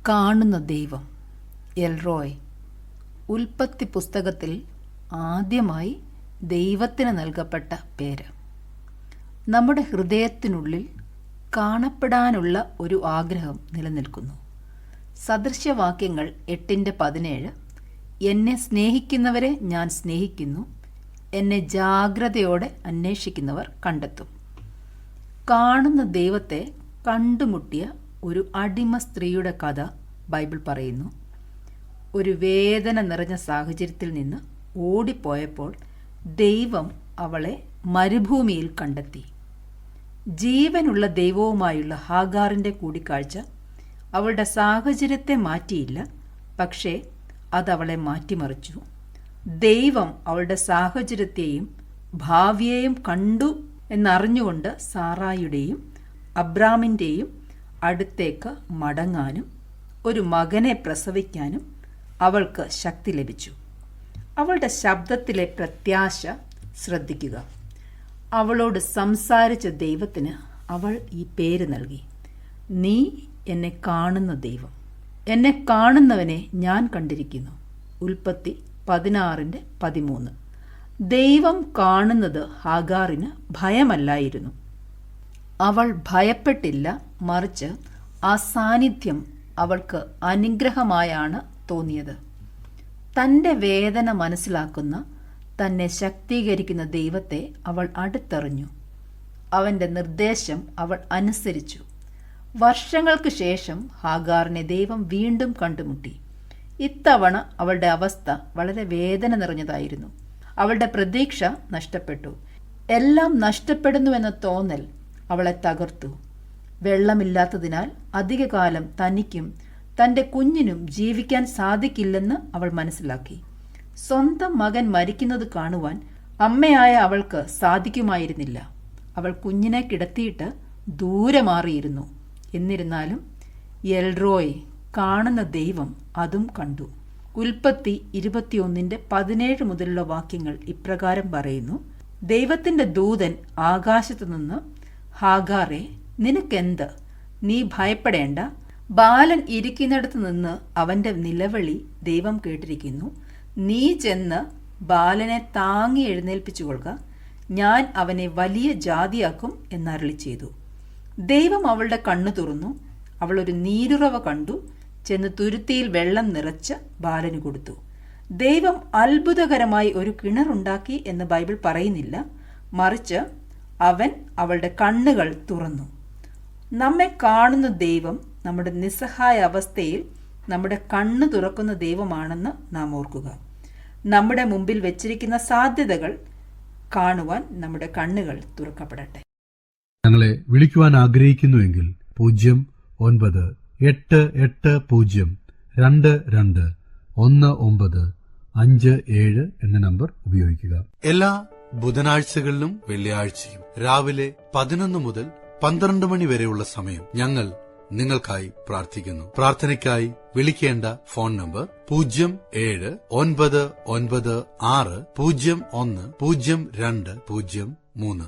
കാണുന്ന ദൈവം. എൽറോയ്. ഉൽപ്പത്തി പുസ്തകത്തിൽ ആദ്യമായി ദൈവത്തിന് നൽകപ്പെട്ട പേര്. നമ്മുടെ ഹൃദയത്തിനുള്ളിൽ കാണപ്പെടാനുള്ള ഒരു ആഗ്രഹം നിലനിൽക്കുന്നു. സദൃശ്യവാക്യങ്ങൾ 8:17 എന്നെ സ്നേഹിക്കുന്നവരെ ഞാൻ സ്നേഹിക്കുന്നു, എന്നെ ജാഗ്രതയോടെ അന്വേഷിക്കുന്നവർ കണ്ടെത്തും. കാണുന്ന ദൈവത്തെ കണ്ടുമുട്ടിയ ഒരു അടിമ സ്ത്രീയുടെ കഥ ബൈബിൾ പറയുന്നു. ഒരു വേദന നിറഞ്ഞ സാഹചര്യത്തിൽ നിന്ന് ഓടിപ്പോയപ്പോൾ ദൈവം അവളെ മരുഭൂമിയിൽ കണ്ടെത്തി. ജീവനുള്ള ദൈവവുമായുള്ള ഹാഗാറിൻ്റെ കൂടിക്കാഴ്ച അവളുടെ സാഹചര്യത്തെ മാറ്റിയില്ല, പക്ഷേ അതവളെ മാറ്റിമറിച്ചു. ദൈവം അവളുടെ സാഹചര്യത്തെയും ഭാവിയെയും കണ്ടു എന്നറിഞ്ഞുകൊണ്ട് സാറായുടെയും അബ്രാമിൻ്റെയും അടുത്തേക്ക് മടങ്ങാനും ഒരു മകനെ പ്രസവിക്കാനും അവൾക്ക് ശക്തി ലഭിച്ചു. അവളുടെ ശബ്ദത്തിലെ പ്രത്യാശ ശ്രദ്ധിക്കുക. അവളോട് സംസാരിച്ച ദൈവത്തിന് അവൾ ഈ പേര് നൽകി. നീ എന്നെ കാണുന്ന ദൈവം. എന്നെ കാണുന്നവനെ ഞാൻ കണ്ടിരിക്കുന്നു. ഉൽപ്പത്തി 16:13. ദൈവം കാണുന്നത് ഹാഗാറിന് ഭയമല്ലായിരുന്നു. അവൾ ഭയപ്പെട്ടില്ല, മറിച്ച് ആ സാന്നിധ്യം അവൾക്ക് അനുഗ്രഹമായാണ് തോന്നിയത്. തൻ്റെ വേദന മനസ്സിലാക്കുന്ന, തന്നെ ശക്തീകരിക്കുന്ന ദൈവത്തെ അവൾ അടുത്തറിഞ്ഞു. അവൻ്റെ നിർദ്ദേശം അവൾ അനുസരിച്ചു. വർഷങ്ങൾക്ക് ശേഷം ഹാഗാറിനെ ദൈവം വീണ്ടും കണ്ടുമുട്ടി. ഇത്തവണ അവളുടെ അവസ്ഥ വളരെ വേദന നിറഞ്ഞതായിരുന്നു. അവളുടെ പ്രതീക്ഷ നഷ്ടപ്പെട്ടു. എല്ലാം നഷ്ടപ്പെടുന്നുവെന്ന തോന്നൽ അവളെ തകർത്തു. വെള്ളമില്ലാത്തതിനാൽ അധികകാലം തനിക്കും തൻ്റെ കുഞ്ഞിനും ജീവിക്കാൻ സാധിക്കില്ലെന്ന് അവൾ മനസ്സിലാക്കി. സ്വന്തം മകൻ മരിക്കുന്നത് കാണുവാൻ അമ്മയായ അവൾക്ക് സാധിക്കുമായിരുന്നില്ല. അവൾ കുഞ്ഞിനെ കിടത്തിയിട്ട് ദൂരെ മാറിയിരുന്നു. എന്നിരുന്നാലും എൽറോയ്, കാണുന്ന ദൈവം, അതും കണ്ടു. ഉൽപ്പത്തി 21:17 മുതലുള്ള വാക്യങ്ങൾ ഇപ്രകാരം പറയുന്നു. ദൈവത്തിൻ്റെ ദൂതൻ ആകാശത്തു നിന്ന്, ഹാഗാറെ, നിനക്കെന്ത്? നീ ഭയപ്പെടേണ്ട. ബാലൻ ഇരിക്കുന്നിടത്ത് നിന്ന് അവൻ്റെ നിലവിളി ദൈവം കേട്ടിരിക്കുന്നു. നീ ചെന്ന് ബാലനെ താങ്ങി എഴുന്നേൽപ്പിച്ചു കൊള്ളുക. ഞാൻ അവനെ വലിയ ജാതിയാക്കും എന്നരുളി ചെയ്തു. ദൈവം അവളുടെ കണ്ണു തുറന്നു. അവൾ ഒരു നീരുറവ കണ്ടു. ചെന്ന് തുരുത്തിയിൽ വെള്ളം നിറച്ച് ബാലന് കൊടുത്തു. ദൈവം അത്ഭുതകരമായി ഒരു കിണറുണ്ടാക്കി എന്ന് ബൈബിൾ പറയുന്നില്ല, മറിച്ച് അവൻ അവളുടെ കണ്ണുകൾ തുറന്നു. നമ്മെ കാണുന്ന ദൈവം നമ്മുടെ നിസ്സഹായ അവസ്ഥയിൽ നമ്മുടെ കണ്ണ് തുറക്കുന്ന ദൈവമാണെന്ന് നാം ഓർക്കുക. നമ്മുടെ മുമ്പിൽ വെച്ചിരിക്കുന്ന സാധ്യതകൾ കാണുവാൻ നമ്മുടെ കണ്ണുകൾ തുറക്കപ്പെടട്ടെ. ഞങ്ങളെ വിളിക്കുവാൻ ആഗ്രഹിക്കുന്നുവെങ്കിൽ 0988-22-1957 എന്ന നമ്പർ ഉപയോഗിക്കുക. എല്ലാ ബുധനാഴ്ചകളിലും വെള്ളിയാഴ്ചയും രാവിലെ 11 മുതൽ 12 മണി വരെയുള്ള സമയം ഞങ്ങൾ നിങ്ങൾക്കായി പ്രാർത്ഥിക്കുന്നു. പ്രാർത്ഥനയ്ക്കായി വിളിക്കേണ്ട ഫോൺ നമ്പർ 079960010203.